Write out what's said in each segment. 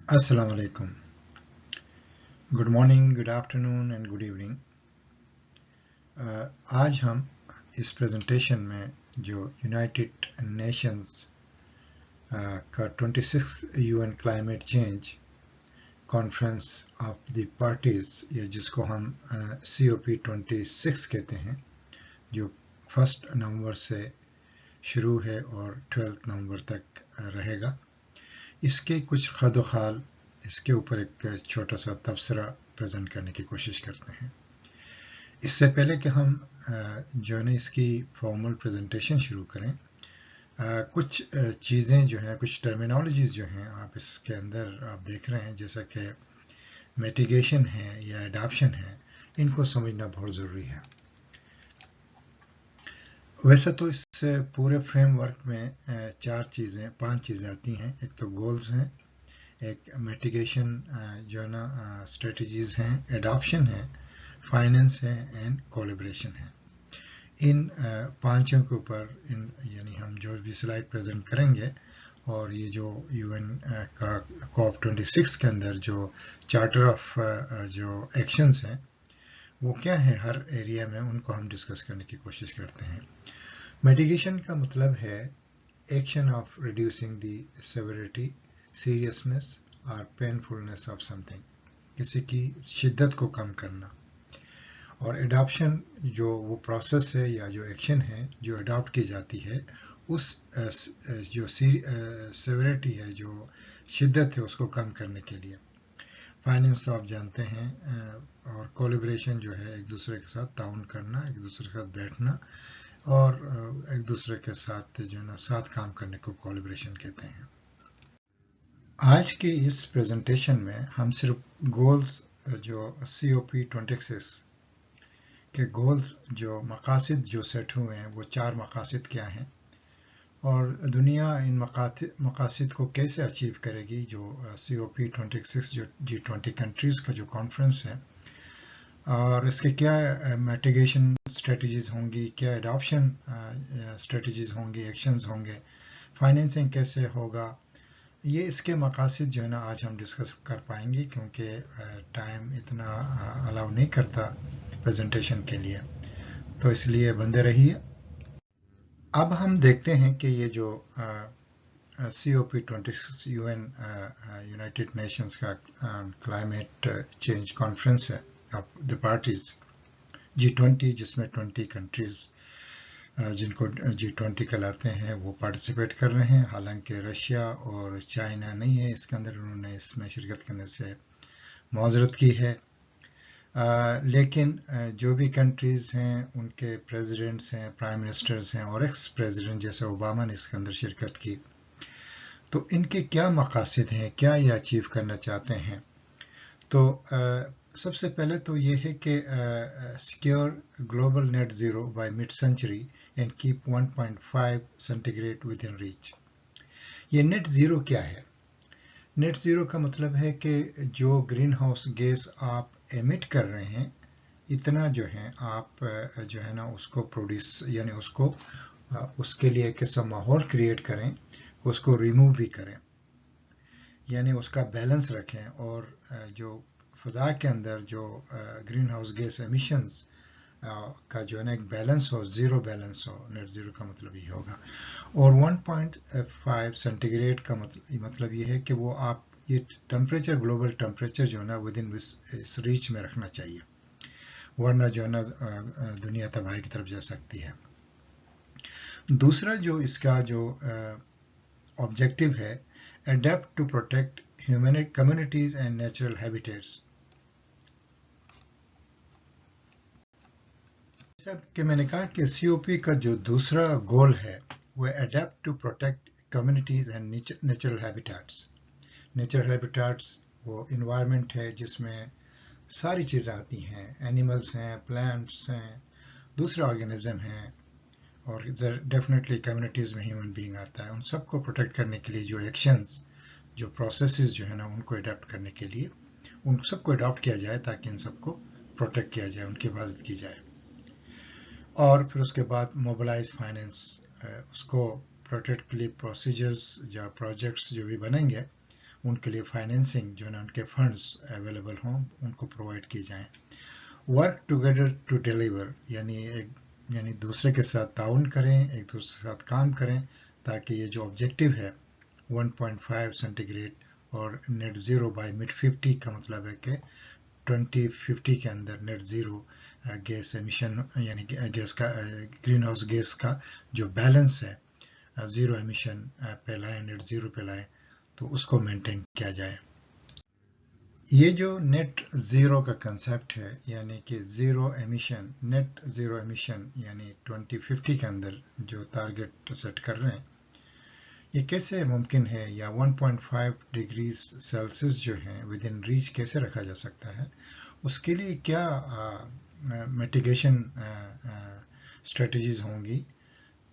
अस्सलाम वालेकुम। Good morning, good afternoon and good evening. आज हम इस प्रेजेंटेशन में जो यूनाइटेड नेशंस का 26th UN climate change conference of the parties, या जिसको हम COP 26 कहते हैं, जो 1 नवंबर से शुरू है और 12 नवंबर तक रहेगा, इसके कुछ खदोखाल, इसके ऊपर एक छोटा सा तबसरा प्रेजेंट करने की कोशिश करते हैं। इससे पहले कि हम जो है ना इसकी फॉर्मल प्रेजेंटेशन शुरू करें, कुछ चीज़ें जो हैं, कुछ टर्मिनोलॉजीज़ जो हैं आप इसके अंदर आप देख रहे हैं, जैसा कि मिटिगेशन है या एडाप्शन है, इनको समझना बहुत ज़रूरी है। वैसे तो इस पूरे फ्रेमवर्क में 5 चीज़ें आती हैं। एक तो गोल्स हैं, एक मिटिगेशन जो है ना स्ट्रेटजीज़ हैं, एडाप्शन है, फाइनेंस है एंड कोलैबोरेशन है। इन पांचों के ऊपर यानी हम जो भी स्लाइड प्रेजेंट करेंगे, और ये जो यूएन का COP 26 के अंदर जो चार्टर ऑफ जो एक्शंस हैं वो क्या है हर एरिया में, उनको हम डिस्कस करने की कोशिश करते हैं। मिटिगेशन का मतलब है action of reducing the severity, seriousness और पेनफुलनेस ऑफ समथिंग, किसी की शिद्दत को कम करना। और एडॉप्शन जो वो प्रोसेस है या जो एक्शन है जो अडॉप्ट की जाती है, उस जो सेवरिटी है, जो शिद्दत है, उसको कम करने के लिए। फाइनेंस तो आप जानते हैं, और कोलैबोरेशन जो है एक दूसरे के साथ ताउन करना, एक दूसरे के साथ बैठना और एक दूसरे के साथ जो है ना साथ काम करने को कोलैबोरेशन कहते हैं। आज के इस प्रेजेंटेशन में हम सिर्फ गोल्स, जो COP 26 के गोल्स, जो मकासद जो सेट हुए हैं, वो 4 मकासद क्या हैं और दुनिया इन मकासद को कैसे अचीव करेगी, जो COP 26 जो G20 कंट्रीज़ का जो कॉन्फ्रेंस है, और इसके क्या मिटिगेशन स्ट्रेटजीज होंगी, क्या एडॉप्शन स्ट्रेटजीज होंगी, एक्शंस होंगे, फाइनेंसिंग कैसे होगा, ये इसके मकासद जो है ना आज हम डिस्कस कर पाएंगे, क्योंकि टाइम इतना अलाउ नहीं करता प्रेजेंटेशन के लिए, तो इसलिए बंदे रहिए। अब हम देखते हैं कि ये जो COP 26 यूएन यूनाइटेड नेशंस का क्लाइमेट चेंज कॉन्फ्रेंस है ऑफ द पार्टीज G20, जिसमें 20 कंट्रीज जिनको G20 कहलाते हैं वो पार्टिसिपेट कर रहे हैं। हालांकि रशिया और चाइना नहीं है इसके अंदर, उन्होंने इसमें शिरकत करने से माजरत की है। लेकिन जो भी कंट्रीज़ हैं उनके प्रेसिडेंट्स हैं, प्राइम मिनिस्टर्स हैं और एक्स प्रेसिडेंट जैसे ओबामा ने इसके अंदर शिरकत की। तो इनके क्या मकासद हैं, क्या ये अचीव करना चाहते हैं? तो सबसे पहले तो ये है कि secure global net zero by mid century and keep 1.5 centigrade within reach. ये नेट ज़ीरो क्या है? नेट ज़ीरो का मतलब है कि जो ग्रीन हाउस गैस आप एमिट कर रहे हैं, इतना जो है आप जो है ना उसको प्रोड्यूस, यानी उसको उसके लिए एक ऐसा माहौल क्रिएट करें, उसको रिमूव भी करें, यानी उसका बैलेंस रखें, और जो फ़ज़ा के अंदर जो ग्रीन हाउस गैस एमिशंस का जो है ना एक बैलेंस हो, ज़ीरो बैलेंस हो। नेट ज़ीरो का मतलब ये होगा। और 1.5 सेंटीग्रेड का मतलब ये है कि वो आप ये टेम्परेचर, ग्लोबल टेम्परेचर जो है ना विद इन इस रीच में रखना चाहिए, वरना जो है ना दुनिया तबाही की तरफ जा सकती है। दूसरा जो इसका जो ऑब्जेक्टिव है, adapt to protect human communities and natural habitats. जैसा कि मैंने कहा कि COP का जो दूसरा गोल है वो adapt to protect communities and natural habitats. Natural habitats वो इन्वायरमेंट है जिसमें सारी चीज़ें आती हैं, एनिमल्स हैं, प्लांट्स हैं, दूसरे ऑर्गेनिज्म हैं, और डेफिनेटली कम्युनिटीज़ में ह्यूमन बीइंग आता है। उन सबको प्रोटेक्ट करने के लिए जो एक्शंस, जो प्रोसेसेस जो है ना उनको अडॉप्ट करने के लिए उन सबको अडॉप्ट किया जाए, ताकि इन सबको प्रोटेक्ट किया जाए, उनकी हिफाजत की जाए। और फिर उसके बाद मोबिलाइज फाइनेंस, उसको प्रोटेक्ट के लिए प्रोसीजर्स या प्रोजेक्ट्स जो भी बनेंगे उनके लिए फाइनेंसिंग जो है ना उनके फंड्स अवेलेबल हों, उनको प्रोवाइड किए जाएं. वर्क टुगेदर टू डिलीवर यानी दूसरे के साथ ताउन करें, एक दूसरे के साथ काम करें ताकि ये जो ऑब्जेक्टिव है 1.5 सेंटीग्रेड और नेट ज़ीरो बाय मिड 50 का मतलब है कि 2050 के अंदर नेट ज़ीरो गैस एमिशन यानी गैस का ग्रीन हाउस गैस का जो बैलेंस है ज़ीरो एमिशन पे लाए, नेट ज़ीरो पे लाए, तो उसको मेंटेन किया जाए. ये जो नेट ज़ीरो का कंसेप्ट है यानी कि zero emission, net zero emission यानी 2050 के अंदर जो टारगेट सेट कर रहे हैं, ये कैसे मुमकिन है, या 1.5 डिग्री सेल्सियस जो है विद इन रीच कैसे रखा जा सकता है, उसके लिए क्या मिटिगेशन स्ट्रेटजीज होंगी.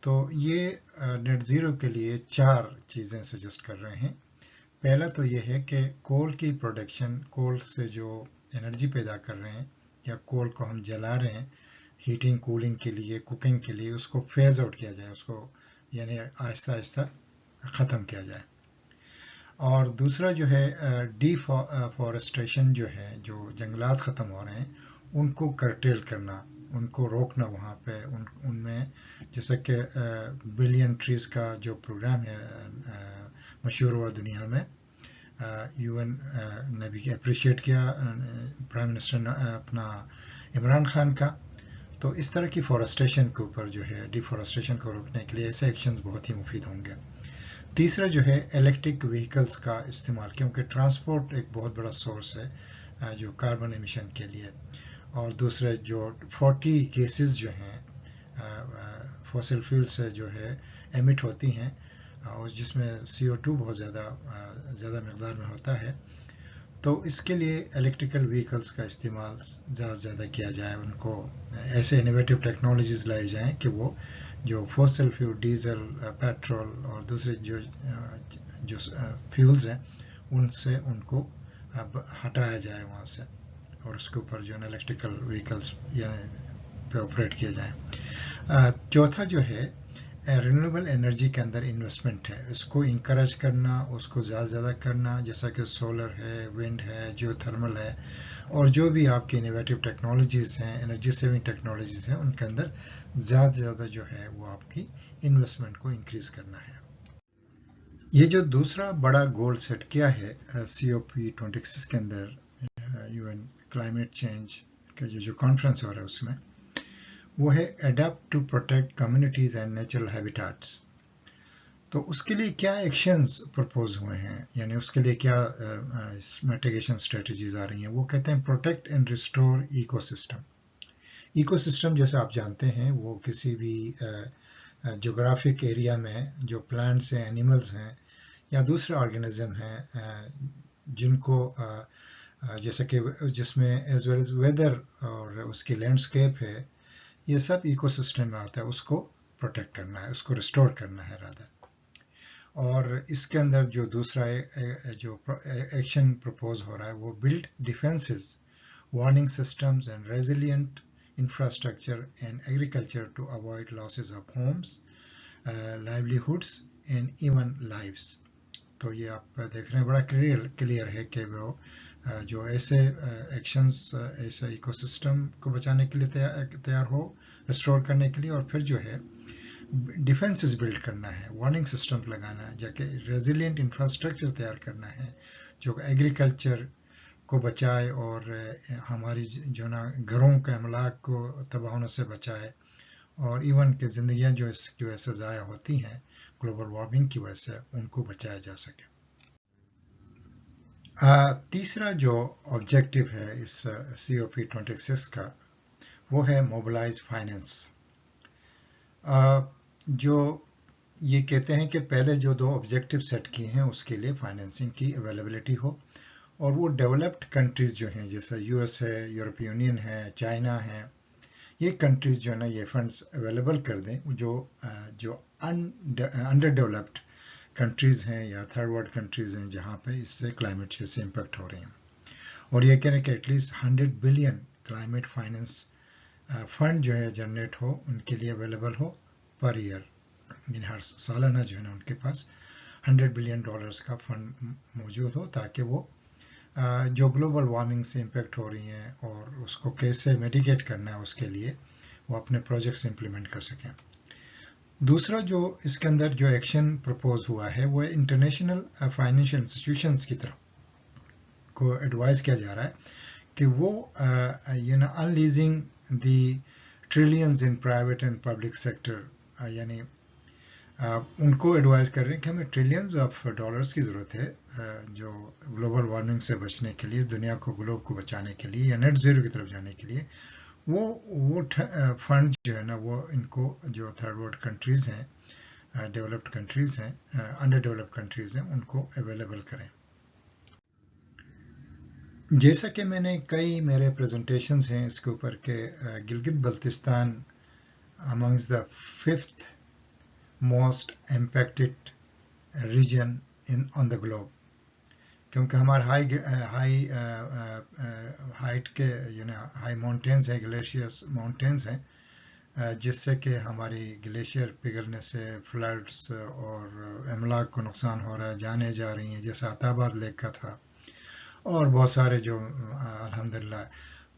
तो ये नेट ज़ीरो के लिए 4 चीज़ें सजेस्ट कर रहे हैं. पहला तो ये है कि कोल की प्रोडक्शन, कोल से जो एनर्जी पैदा कर रहे हैं या कोल को हम जला रहे हैं हीटिंग कूलिंग के लिए, कुकिंग के लिए, उसको फेज आउट किया जाए, उसको यानी आहिस्ता आहिस्ता ख़त्म किया जाए. और दूसरा जो है डिफॉरेस्टेशन जो है, जो जंगलात ख़त्म हो रहे हैं उनको कर्टेल करना, उनको रोकना वहाँ पे, उनमें जैसे कि बिलियन ट्रीज़ का जो प्रोग्राम है मशहूर हुआ दुनिया में, यूएन ने भी अप्रिशिएट किया प्राइम मिनिस्टर अपना इमरान खान का. तो इस तरह की फॉरेस्टेशन के ऊपर जो है, डिफॉरेस्टेशन को रोकने के लिए ऐसे एक्शंस बहुत ही मुफीद होंगे. तीसरा जो है इलेक्ट्रिक व्हीकल्स का इस्तेमाल, क्योंकि ट्रांसपोर्ट एक बहुत बड़ा सोर्स है जो कार्बन एमिशन के लिए. और दूसरे जो 40 गैसेस जो हैं फॉसिल फ्यूल से जो है एमिट होती हैं, और जिसमें CO2 बहुत ज़्यादा मकदार में होता है, तो इसके लिए इलेक्ट्रिकल व्हीकल्स का इस्तेमाल ज़्यादा से ज़्यादा किया जाए. उनको ऐसे इनोवेटिव टेक्नोलॉजीज़ लाई जाएं कि वो जो फॉसिल फ्यूल, डीजल, पेट्रोल और दूसरे जो फ्यूल्स हैं उनसे उनको अब हटाया जाए वहाँ से, और उसके ऊपर जो है इलेक्ट्रिकल व्हीकल्स पे ऑपरेट किए जाएं. चौथा जो है रिन्यूएबल एनर्जी के अंदर इन्वेस्टमेंट है, इसको इंकरेज करना, उसको ज़्यादा से ज़्यादा करना, जैसा कि सोलर है, विंड है, जियोथर्मल है, और जो भी आपकी इनोवेटिव टेक्नोलॉजीज़ हैं, एनर्जी सेविंग टेक्नोलॉजीज़ हैं, उनके अंदर ज़्यादा से ज़्यादा जो है वो आपकी इन्वेस्टमेंट को इंक्रीज़ करना है. ये जो दूसरा बड़ा गोल सेट किया है COP26 के अंदर, UN क्लाइमेट चेंज का जो कॉन्फ्रेंस हो रहा है उसमें, वो है adapt to protect communities and natural habitats. तो उसके लिए क्या एक्शंस प्रपोज हुए हैं, यानी उसके लिए क्या मिटिगेशन स्ट्रेटजीज आ रही हैं. वो कहते हैं protect and restore ecosystem. Ecosystem जैसे आप जानते हैं वो किसी भी जोग्राफिक एरिया में जो प्लांट्स हैं, एनिमल्स हैं या दूसरे ऑर्गेनिज्म हैं जिनको जैसे कि जिसमें एज वेल एज वेदर और उसकी लैंडस्केप है, ये सब इकोसिस्टम में आता है. उसको प्रोटेक्ट करना है, उसको रिस्टोर करना है रादर. और इसके अंदर जो दूसरा जो एक्शन प्रपोज हो रहा है वो build defences, warning systems and resilient infrastructure and agriculture to avoid losses of homes, livelihoods and even lives. तो ये आप देख रहे हैं बड़ा क्लियर है कि वो जो ऐसे एक्शंस, ऐसे इकोसिस्टम को बचाने के लिए तैयार हो, रिस्टोर करने के लिए, और फिर जो है डिफेंसेस बिल्ड करना है, वार्निंग सिस्टम लगाना है, जाके रेजिलिएंट इंफ्रास्ट्रक्चर तैयार करना है जो एग्रीकल्चर को बचाए और हमारी जो ना घरों के अमलाक को तबाह होने से बचाए, और इवन की ज़िंदगियां जो इसकी वजह से ज़ाया होती हैं ग्लोबल वार्मिंग की वजह से, उनको बचाया जा सके. तीसरा जो ऑब्जेक्टिव है इस COP26 का, वो है मोबिलाइज फाइनेंस. जो ये कहते हैं कि पहले जो 2 ऑब्जेक्टिव सेट किए हैं उसके लिए फाइनेंसिंग की अवेलेबिलिटी हो, और वो डेवलप्ड कंट्रीज़ जो हैं जैसे US है, यूरोपियन यूनियन है, चाइना है, ये कंट्रीज़ जो है ना ये फंड्स अवेलेबल कर दें. जो अंडर डेवलप्ड कंट्रीज़ हैं या थर्ड वर्ल्ड कंट्रीज़ हैं जहाँ पे इससे क्लाइमेट चेंज से इम्पेक्ट हो रहे हैं, और ये कह रहे हैं कि at least 100 billion climate finance fund जो है जनरेट हो, उनके लिए अवेलेबल हो पर ईयर, यानी हर सालाना जो है ना उनके पास $100 बिलियन का फंड मौजूद हो ताकि वो जो ग्लोबल वार्मिंग से इम्पेक्ट हो रही हैं और उसको कैसे मिटिगेट करना है उसके लिए वो अपने प्रोजेक्ट्स इम्प्लीमेंट कर सकें। दूसरा जो इसके अंदर जो एक्शन प्रपोज हुआ है वो इंटरनेशनल फाइनेंशियल इंस्टीट्यूशंस की तरफ को एडवाइस किया जा रहा है कि वो unleashing the trillions in private and public sector यानी उनको एडवाइस कर रहे हैं कि हमें ट्रिलियंस ऑफ डॉलर्स की ज़रूरत है जो ग्लोबल वार्मिंग से बचने के लिए, दुनिया को, ग्लोब को बचाने के लिए या नेट ज़ीरो की तरफ जाने के लिए वो फंड जो है ना वो इनको जो थर्ड वर्ल्ड कंट्रीज़ हैं, डेवलप्ड कंट्रीज़ हैं, अंडर डेवलप्ड कंट्रीज़ हैं, उनको अवेलेबल करें। जैसा कि मैंने कई मेरे प्रेजेंटेशंस हैं इसके ऊपर के Gilgit Baltistan amongst the 5th most impacted region on the globe, क्योंकि हमारे हाइट के हाई माउंटेन्स हैं, ग्लेशियर्स माउंटेन्स हैं, जिससे कि हमारी ग्लेशियर पिघलने से फ्लड्स और अमलाक को नुकसान हो रहा है, जाने जा रही हैं, जैसे अताबाद लेक का था और बहुत सारे जो अल्हम्दुलिल्लाह।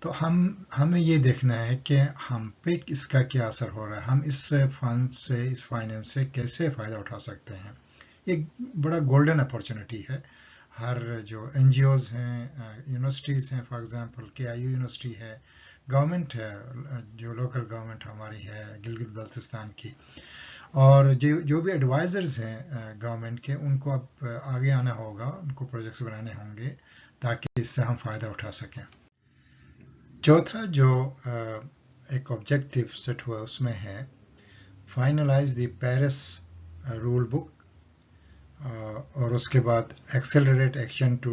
तो हमें ये देखना है कि हम पे इसका क्या असर हो रहा है, हम इस फंड से, इस फाइनेंस से कैसे फ़ायदा उठा सकते हैं। एक बड़ा गोल्डन अपॉर्चुनिटी है। हर जो NGOs हैं, यूनिवर्सिटीज़ हैं, फॉर एग्जांपल KIU यूनिवर्सिटी है, गवर्नमेंट है, जो लोकल गवर्नमेंट हमारी है गिलगित बल्तिस्तान की, और जो भी एडवाइज़र्स हैं गवर्नमेंट के, उनको अब आगे आना होगा, उनको प्रोजेक्ट्स बनाने होंगे ताकि इससे हम फ़ायदा उठा सकें। चौथा जो एक ऑब्जेक्टिव सेट हुआ उसमें है finalize the Paris rule book, और उसके बाद accelerate action to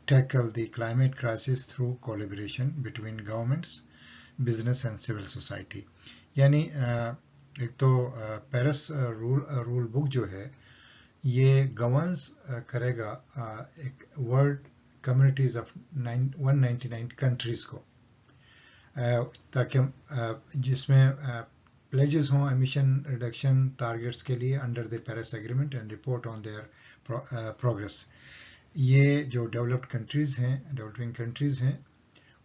tackle the climate crisis through collaboration between governments, business and civil society. यानी एक तो पेरिस रूल बुक जो है ये गवर्न्स करेगा एक वर्ल्ड कम्युनिटीज़ ऑफ 199 कंट्रीज़ को, ताकि जिसमें प्लेजेस हों एमिशन रिडक्शन टारगेट्स के लिए under the Paris agreement and report on their progress. ये जो डेवलप्ड कंट्रीज़ हैं, डेवलपिंग कंट्रीज़ हैं,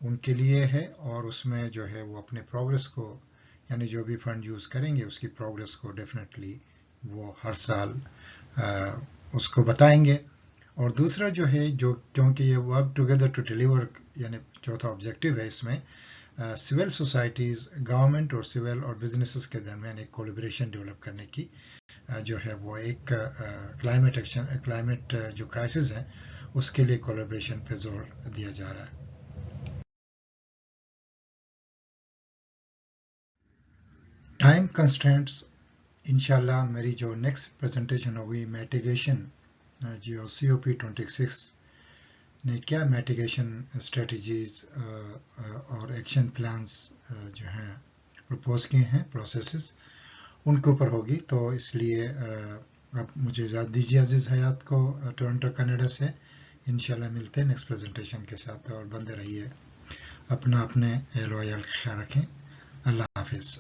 उनके लिए है, और उसमें जो है वो अपने प्रोग्रेस को, यानी जो भी फंड यूज़ करेंगे उसकी प्रोग्रेस को डेफिनेटली वो हर साल उसको बताएंगे। और दूसरा जो है जो क्योंकि ये वर्क टुगेदर टू डिलीवर, यानी चौथा ऑब्जेक्टिव है इसमें सिविल सोसाइटीज़, गवर्नमेंट और सिविल और बिजनेसेस के दरमियान एक कोलैबोरेशन डेवलप करने की जो है वो एक क्लाइमेट एक्शन, क्लाइमेट जो क्राइसिस है उसके लिए कोलैबोरेशन पे जोर दिया जा रहा है। टाइम कंस्ट्रेंट्स, इंशाल्लाह मेरी जो नेक्स्ट प्रेजेंटेशन होगी मिटिगेशन, जो COP 26 ने क्या मिटिगेशन स्ट्रेटजीज और एक्शन प्लान्स जो हैं प्रपोज किए हैं, प्रोसेसेस, उनके ऊपर होगी। तो इसलिए अब मुझे इजाज़त दीजिए अजीज़ हयात को टोरंटो कनाडा से। इंशाल्लाह मिलते हैं नेक्स्ट प्रेजेंटेशन के साथ, और बंदे रहिए, अपना अपने एहल ख्याल रखें। अल्लाह हाफिज़।